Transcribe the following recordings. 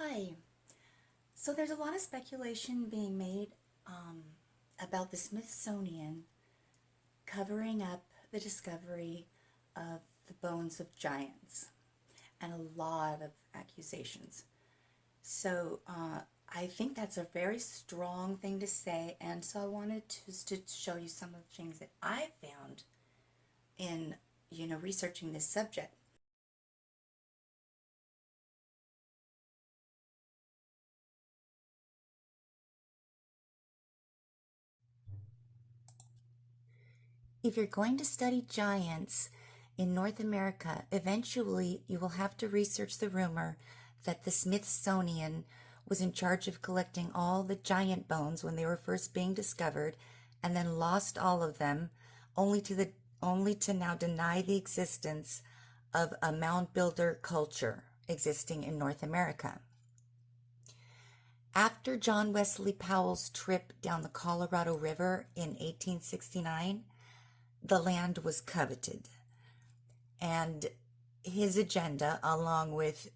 Hi. So there's a lot of speculation being made um, about the Smithsonian covering up the discovery of the bones of giants and a lot of accusations. So I think that's a very strong thing to say, and so I wanted to show you some of the things that I found in researching this subject. If you're going to study giants in North America, eventually you will have to research the rumor that the Smithsonian was in charge of collecting all the giant bones when they were first being discovered and then lost all of them, only to now deny the existence of a mound builder culture existing in North America. After John Wesley Powell's trip down the Colorado River in 1869, the land was coveted, and his agenda, along with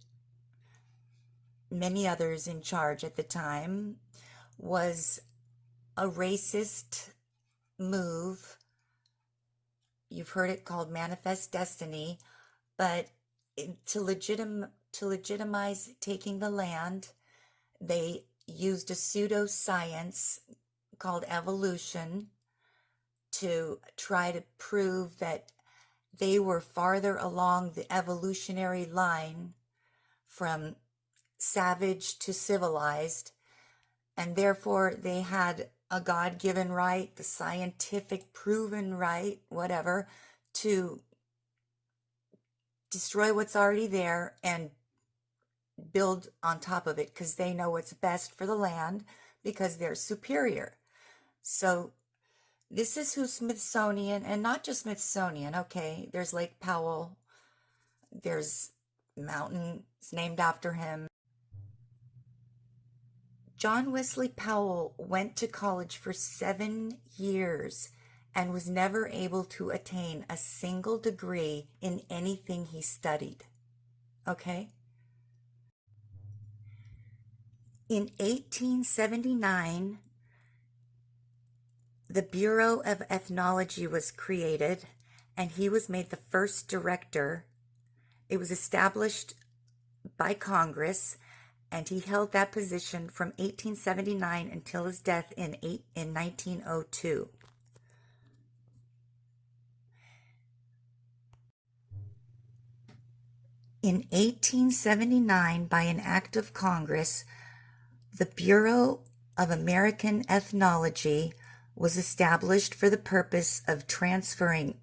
many others in charge at the time, was a racist move. You've heard it called manifest destiny, but to legitimize taking the land, they used a pseudoscience called evolution to try to prove that they were farther along the evolutionary line from savage to civilized, and therefore they had a God-given right, the scientific proven right, whatever, to destroy what's already there and build on top of it because they know what's best for the land because they're superior. So this is who Smithsonian, and not just Smithsonian, okay, there's Lake Powell, there's mountain, it's named after him. John Wesley Powell went to college for 7 years and was never able to attain a single degree in anything he studied. Okay? In 1879, the Bureau of Ethnology was created, and he was made the first director. It was established by Congress, and he held that position from 1879 until his death in 1902. In 1879, by an act of Congress, the Bureau of American Ethnology was established for the purpose of transferring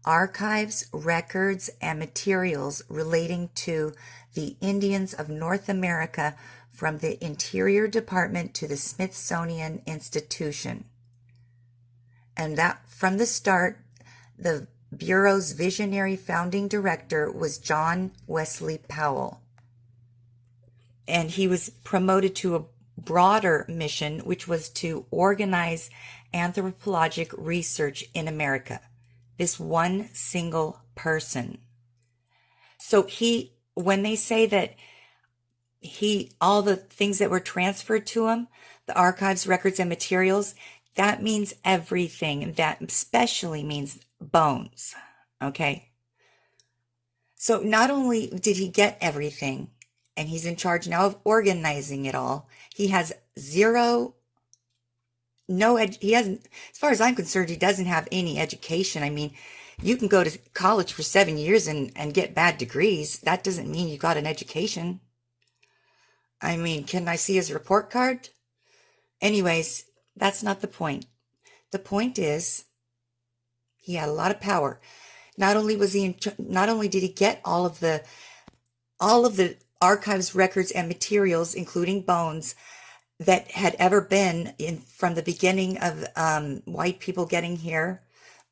archives, records, and materials relating to the Indians of North America from the Interior Department to the Smithsonian Institution. And that from the start, the Bureau's visionary founding director was John Wesley Powell. And he was promoted to a broader mission, which was to organize anthropologic research in America. This one single person. So when they say that all the things that were transferred to him, the archives, records, and materials, that means everything. That especially means bones. Okay? So not only did he get everything, and he's in charge now of organizing it all, he has he hasn't, as far as I'm concerned, he doesn't have any education. I mean, you can go to college for 7 years and get bad degrees. That doesn't mean you got an education. I mean, can I see his report card? Anyways, that's not the point. The point is, he had a lot of power. Not only did he get all of the archives, records, and materials, including bones, that had ever been from the beginning of white people getting here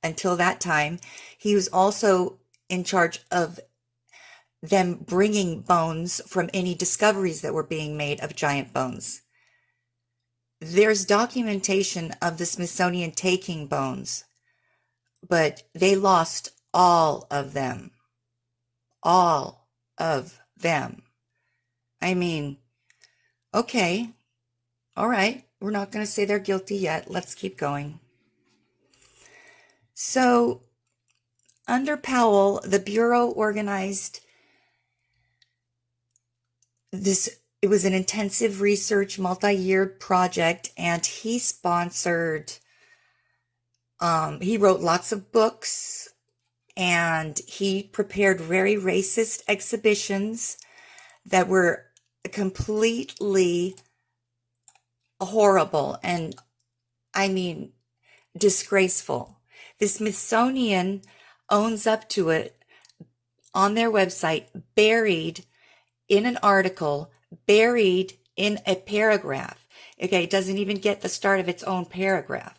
until that time. He was also in charge of them bringing bones from any discoveries that were being made of giant bones. There's documentation of the Smithsonian taking bones, but they lost all of them. All of them. I mean, Okay. All right. We're not going to say they're guilty yet. Let's keep going. So, under Powell, the Bureau organized this. It was an intensive research, multi-year project, and he sponsored, he wrote lots of books, and he prepared very racist exhibitions that were completely horrible and, I mean, disgraceful. The Smithsonian owns up to it on their website, buried in an article, buried in a paragraph. Okay, it doesn't even get the start of its own paragraph.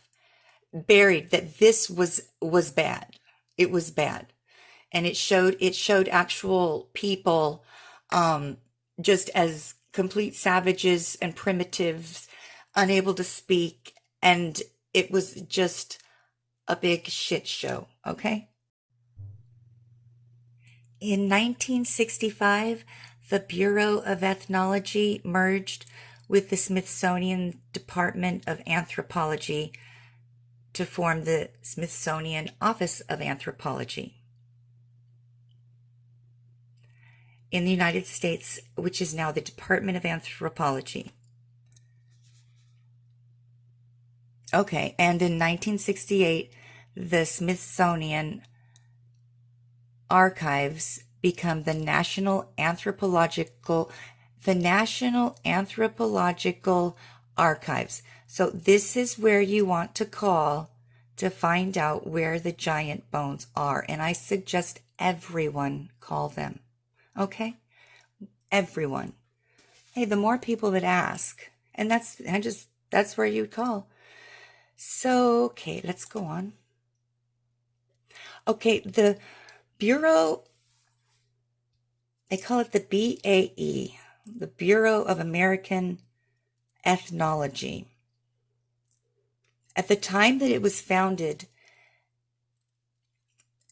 Buried that this was bad. It was bad. And it showed actual people just as complete savages and primitives, unable to speak, and it was just a big shit show, okay? In 1965, the Bureau of Ethnology merged with the Smithsonian Department of Anthropology to form the Smithsonian Office of Anthropology in the United States, which is now the Department of Anthropology. Okay, and in 1968, the Smithsonian Archives become the National Anthropological Archives. So this is where you want to call to find out where the giant bones are, and I suggest everyone call them. Okay? Everyone. Hey, the more people that ask, and that's where you call. So, okay, let's go on. Okay, the Bureau, they call it the BAE, the Bureau of American Ethnology. At the time that it was founded,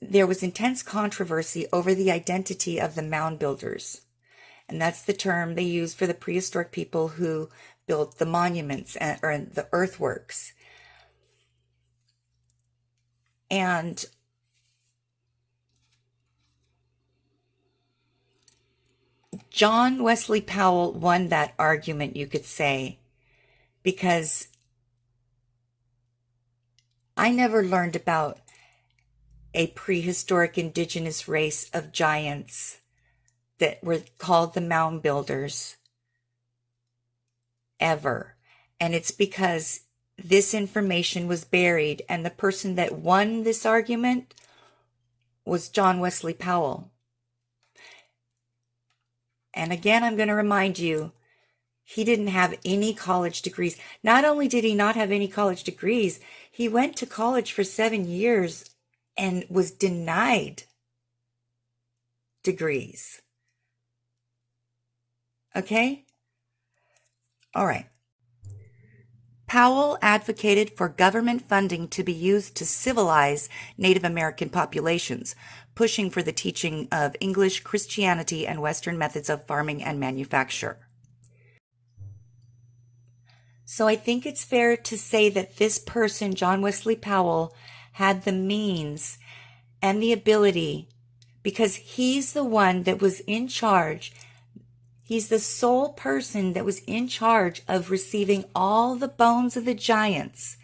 there was intense controversy over the identity of the mound builders. And that's the term they use for the prehistoric people who built the monuments or the earthworks. And John Wesley Powell won that argument, you could say, because I never learned about a prehistoric indigenous race of giants that were called the mound builders ever. And it's because this information was buried, and the person that won this argument was John Wesley Powell. And again, I'm going to remind you, he didn't have any college degrees. Not only did he not have any college degrees, he went to college for 7 years and was denied degrees. Okay? All right. Powell advocated for government funding to be used to civilize Native American populations, pushing for the teaching of English, Christianity, and Western methods of farming and manufacture. So I think it's fair to say that this person, John Wesley Powell, had the means and the ability, because he's the one that was in charge. He's the sole person that was in charge of receiving all the bones of the giants,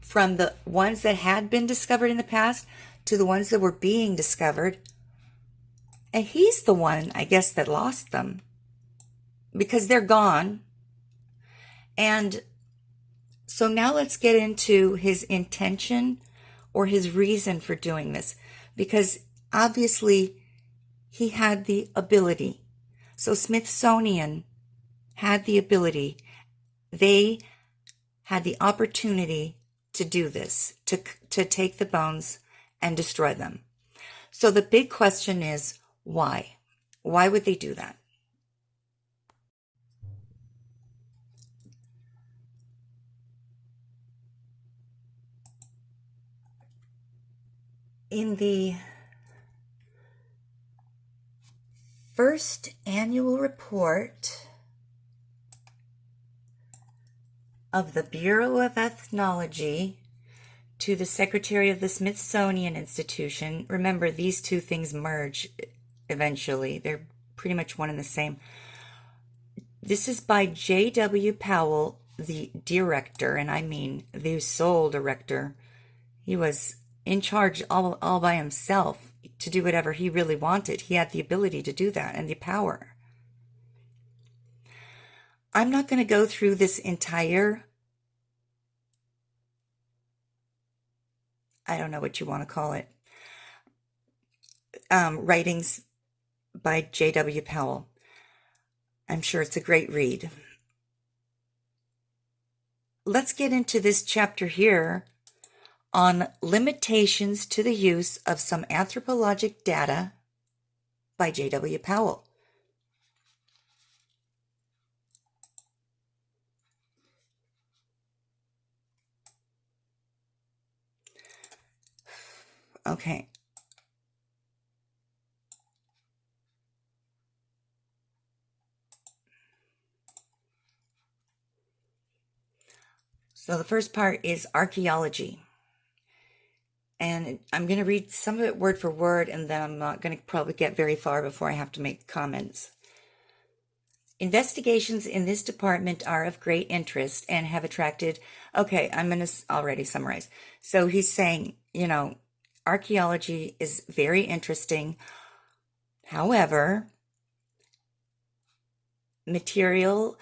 from the ones that had been discovered in the past to the ones that were being discovered. And he's the one, I guess, that lost them because they're gone. And so now let's get into his intention or his reason for doing this, because obviously he had the ability. So Smithsonian had the ability. They had the opportunity to do this, to take the bones and destroy them. So the big question is, why? Why would they do that? In the first annual report of the Bureau of Ethnology to the Secretary of the Smithsonian Institution. Remember, these two things merge eventually. They're pretty much one and the same. This is by J.W. Powell, the director, and I mean the sole director. He was in charge all by himself to do whatever he really wanted. He had the ability to do that and the power. I'm not going to go through this entire, I don't know what you want to call it, writings by J.W. Powell. I'm sure it's a great read. Let's get into this chapter here on limitations to the use of some anthropologic data by J.W. Powell. Okay. So the first part is archaeology. And I'm going to read some of it word for word, and then I'm not going to probably get very far before I have to make comments. Investigations in this department are of great interest and have attracted... Okay, I'm going to already summarize. So he's saying, archaeology is very interesting. However, material,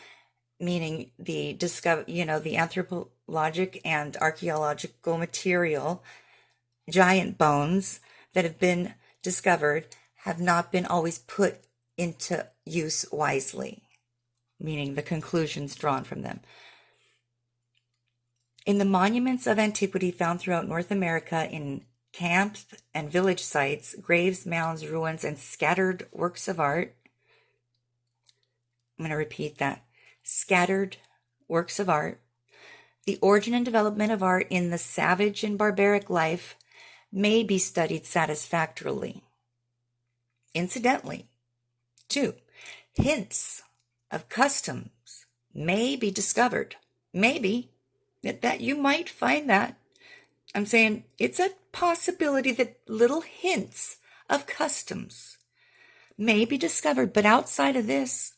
meaning the the anthropologic and archaeological material, giant bones that have been discovered have not been always put into use wisely, meaning the conclusions drawn from them. In the monuments of antiquity found throughout North America, in camps and village sites, graves, mounds, ruins, and scattered works of art, I'm going to repeat that, scattered works of art, the origin and development of art in the savage and barbaric life may be studied satisfactorily. Incidentally, 2, hints of customs may be discovered. Maybe that you might find that. I'm saying it's a possibility that little hints of customs may be discovered, but outside of this,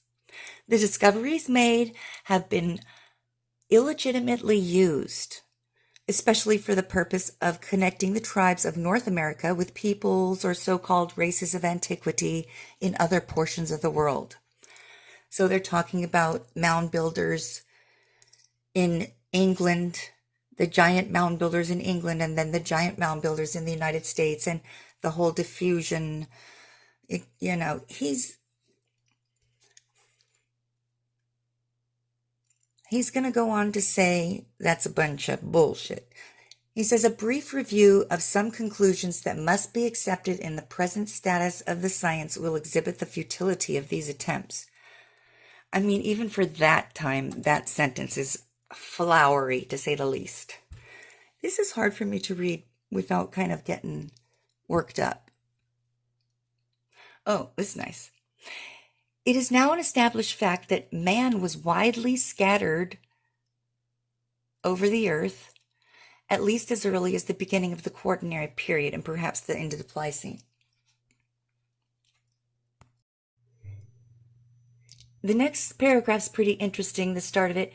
the discoveries made have been illegitimately used, especially for the purpose of connecting the tribes of North America with peoples or so-called races of antiquity in other portions of the world. So they're talking about mound builders in England, the giant mound builders in England, and then the giant mound builders in the United States, and the whole diffusion. He's going to go on to say that's a bunch of bullshit. He says, a brief review of some conclusions that must be accepted in the present status of the science will exhibit the futility of these attempts. I mean, even for that time, that sentence is flowery, to say the least. This is hard for me to read without kind of getting worked up. Oh, this is nice. It is now an established fact that man was widely scattered over the earth, at least as early as the beginning of the Quaternary period and perhaps the end of the Pliocene. The next paragraph's pretty interesting, the start of it.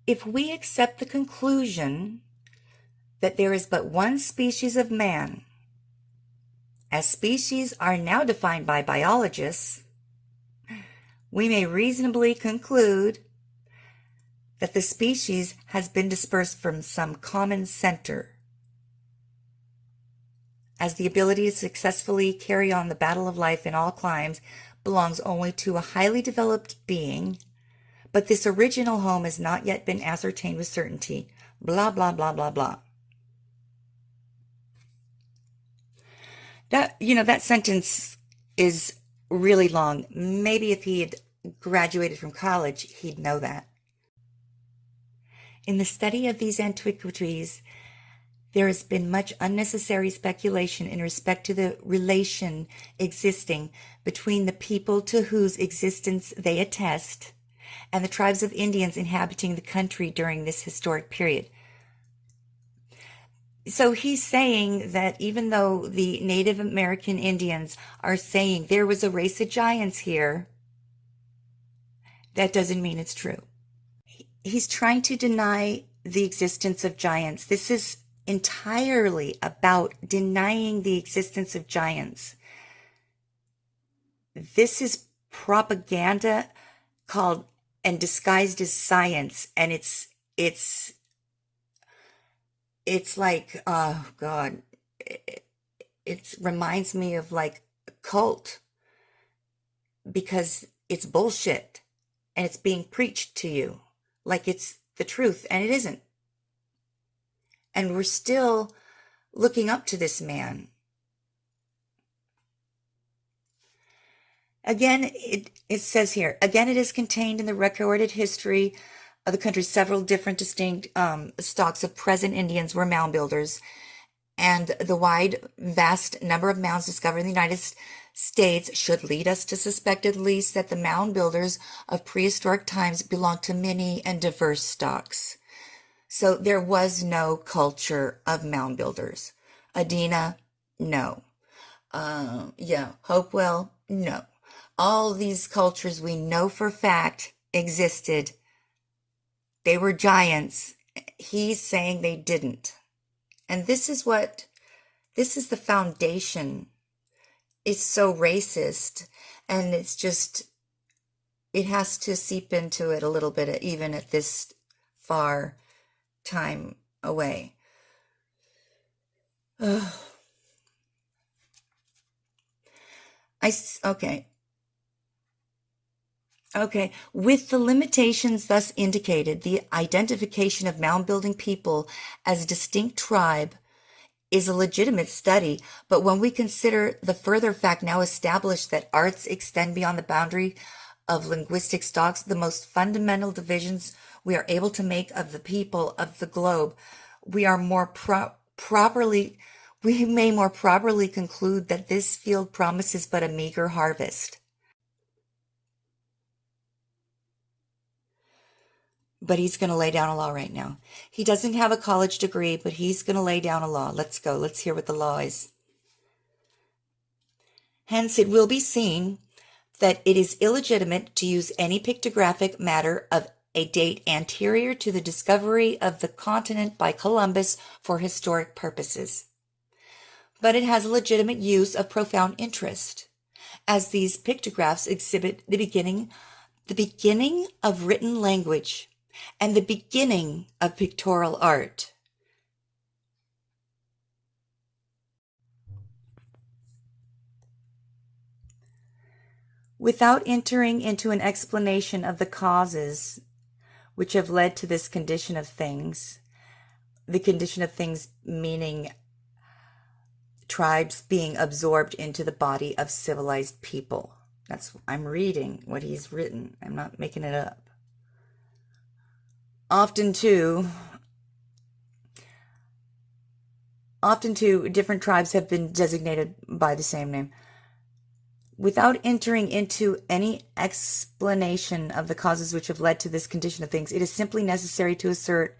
If we accept the conclusion that there is but one species of man, as species are now defined by biologists, we may reasonably conclude that the species has been dispersed from some common center, as the ability to successfully carry on the battle of life in all climes belongs only to a highly developed being, but this original home has not yet been ascertained with certainty, blah, blah, blah, blah, blah. That sentence is really long. Maybe if he had graduated from college, he'd know that. In the study of these antiquities, there has been much unnecessary speculation in respect to the relation existing between the people to whose existence they attest and the tribes of Indians inhabiting the country during this historic period. So he's saying that even though the Native American Indians are saying there was a race of giants here, that doesn't mean it's true. He's trying to deny the existence of giants. This is entirely about denying the existence of giants. This is propaganda called and disguised as science, and it's like, oh God, it reminds me of like a cult, because it's bullshit and it's being preached to you like it's the truth, and it isn't. And we're still looking up to this man. Again, it says here, again, it is contained in the recorded history of the country. Several different distinct stocks of present Indians were mound builders, and the vast number of mounds discovered in the United States should lead us to suspect at least that the mound builders of prehistoric times belonged to many and diverse stocks. So there was no culture of mound builders. Adina, no. Hopewell, no. All these cultures we know for a fact existed. They were giants. He's saying they didn't. And this is the foundation. It's so racist, and it has to seep into it a little bit, even at this far time away. Okay. With the limitations thus indicated, the identification of mound-building people as a distinct tribe is a legitimate study, but when we consider the further fact now established that arts extend beyond the boundary of linguistic stocks, the most fundamental divisions we are able to make of the people of the globe, we may more properly conclude that this field promises but a meager harvest. But he's going to lay down a law right now. He doesn't have a college degree, but he's going to lay down a law. Let's go. Let's hear what the law is. Hence, it will be seen that it is illegitimate to use any pictographic matter of a date anterior to the discovery of the continent by Columbus for historic purposes. But it has a legitimate use of profound interest, as these pictographs exhibit the beginning of written language and the beginning of pictorial art. Without entering into an explanation of the causes which have led to this condition of things, the condition of things meaning tribes being absorbed into the body of civilized people. I'm reading what he's written. I'm not making it up. Often too, different tribes have been designated by the same name. Without entering into any explanation of the causes which have led to this condition of things, it is simply necessary to assert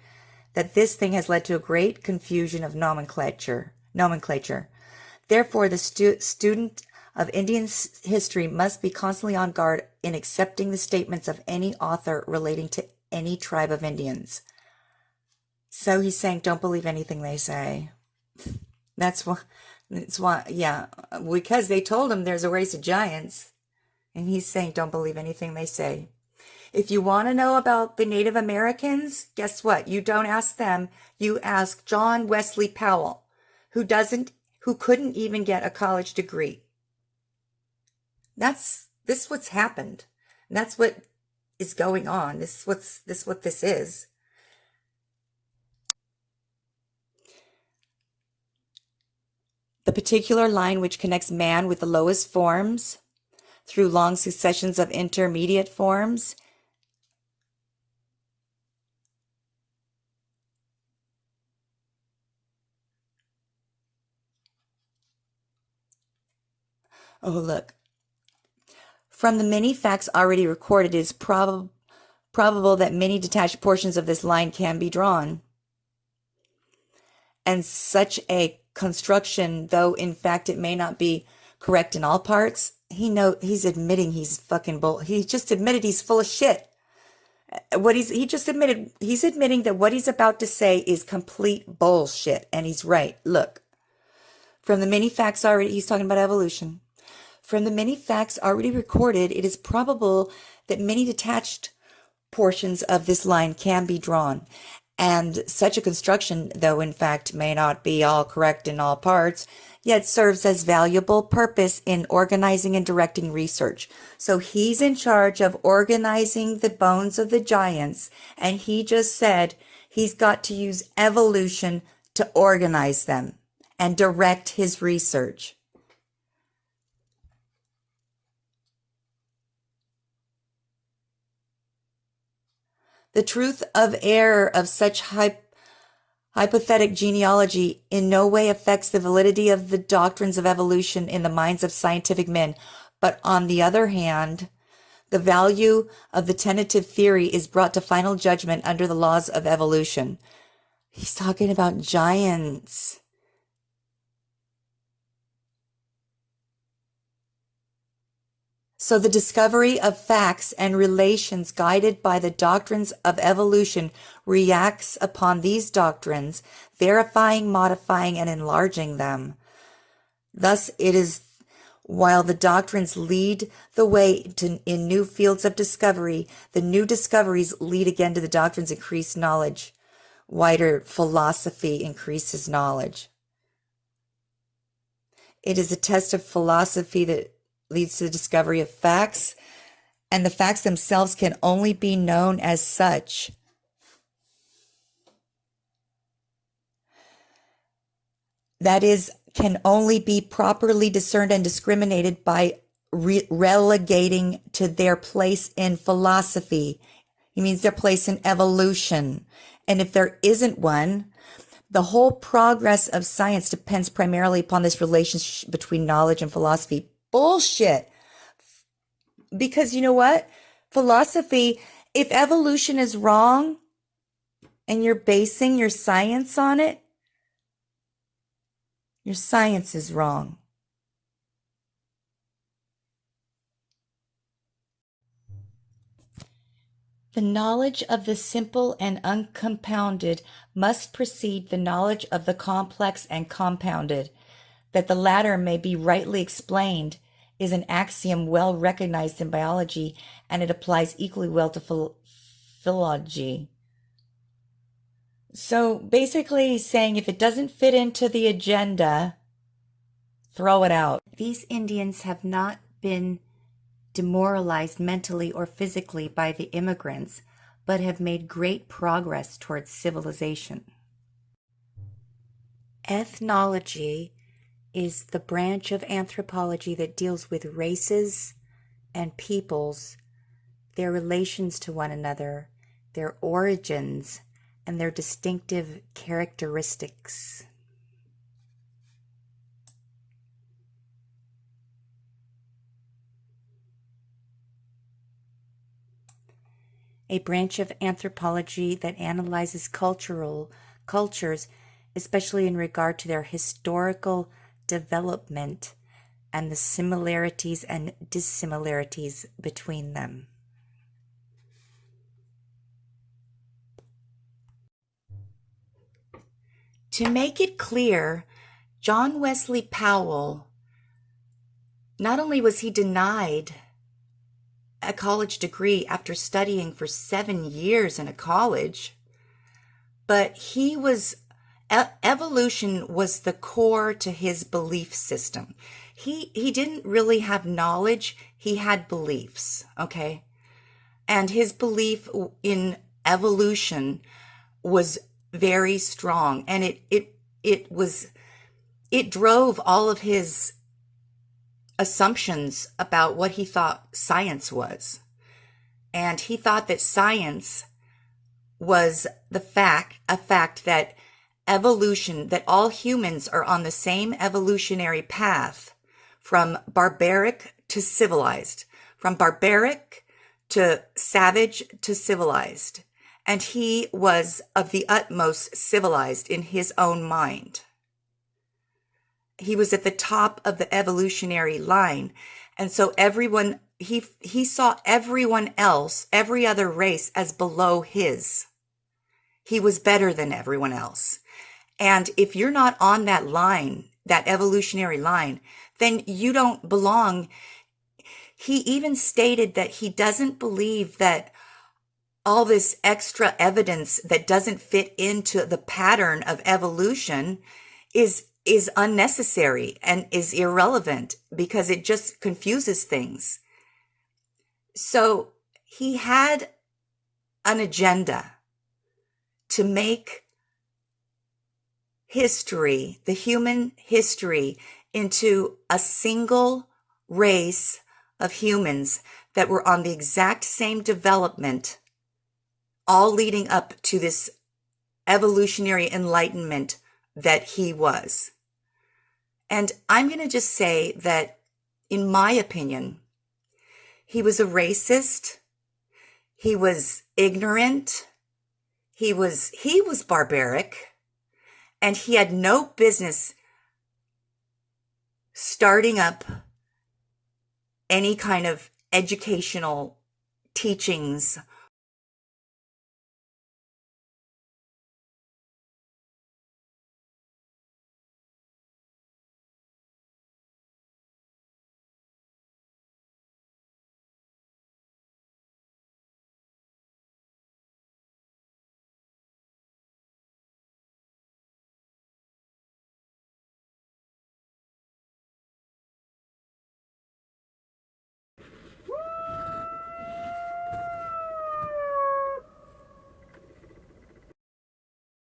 that this thing has led to a great confusion of nomenclature. Therefore, the student of Indian history must be constantly on guard in accepting the statements of any author relating to any tribe of Indians. So he's saying, don't believe anything they say. That's why, because they told him there's a race of giants. And he's saying, don't believe anything they say. If you want to know about the Native Americans, guess what? You don't ask them. You ask John Wesley Powell, who couldn't even get a college degree. This what's happened. And that's what is going on. This is what this is. The particular line which connects man with the lowest forms through long successions of intermediate forms look. From the many facts already recorded, it is probable probable that many detached portions of this line can be drawn. And such a construction, though in fact it may not be correct in all parts, he's admitting he's fucking he just admitted he's full of shit. He's admitting that what he's about to say is complete bullshit, and he's right. Look, from the many facts already, he's talking about evolution. From the many facts already recorded, it is probable that many detached portions of this line can be drawn. And such a construction, though in fact may not be all correct in all parts, yet serves as valuable purpose in organizing and directing research. So he's in charge of organizing the bones of the giants, and he just said he's got to use evolution to organize them and direct his research. The truth of error of such hypothetic genealogy in no way affects the validity of the doctrines of evolution in the minds of scientific men, but on the other hand, the value of the tentative theory is brought to final judgment under the laws of evolution. He's talking about giants. So the discovery of facts and relations guided by the doctrines of evolution reacts upon these doctrines, verifying, modifying, and enlarging them. Thus it is, while the doctrines lead the way in new fields of discovery, the new discoveries lead again to the doctrines increase knowledge. Wider philosophy increases knowledge. It is a test of philosophy that leads to the discovery of facts, and the facts themselves can only be known as such. That is, can only be properly discerned and discriminated by relegating to their place in philosophy. He means their place in evolution. And if there isn't one, the whole progress of science depends primarily upon this relationship between knowledge and philosophy. Bullshit. Because you know what? Philosophy, if evolution is wrong and you're basing your science on it, your science is wrong. The knowledge of the simple and uncompounded must precede the knowledge of the complex and compounded. That the latter may be rightly explained is an axiom well recognized in biology, and it applies equally well to philology. So basically he's saying if it doesn't fit into the agenda, throw it out. These Indians have not been demoralized mentally or physically by the immigrants, but have made great progress towards civilization. Ethnology is the branch of anthropology that deals with races and peoples, their relations to one another, their origins, and their distinctive characteristics. A branch of anthropology that analyzes cultures, especially in regard to their historical development and the similarities and dissimilarities between them. To make it clear, John Wesley Powell, not only was he denied a college degree after studying for 7 years in a college, but evolution was the core to his belief system. He didn't really have knowledge, he had beliefs, okay? And his belief in evolution was very strong, and it drove all of his assumptions about what he thought science was. And he thought that science was a fact that evolution, that all humans are on the same evolutionary path from barbaric to civilized, from barbaric to savage to civilized, and he was of the utmost civilized in his own mind. He was at the top of the evolutionary line, and so everyone, he saw everyone else, every other race, as below his. He was better than everyone else. And if you're not on that line, that evolutionary line, then you don't belong. He even stated that he doesn't believe that all this extra evidence that doesn't fit into the pattern of evolution is unnecessary and is irrelevant because it just confuses things. So he had an agenda to make history, the human history, into a single race of humans that were on the exact same development, all leading up to this evolutionary enlightenment that he was. And I'm going to just say that, in my opinion, he was a racist, he was ignorant, he was barbaric, and he had no business starting up any kind of educational teachings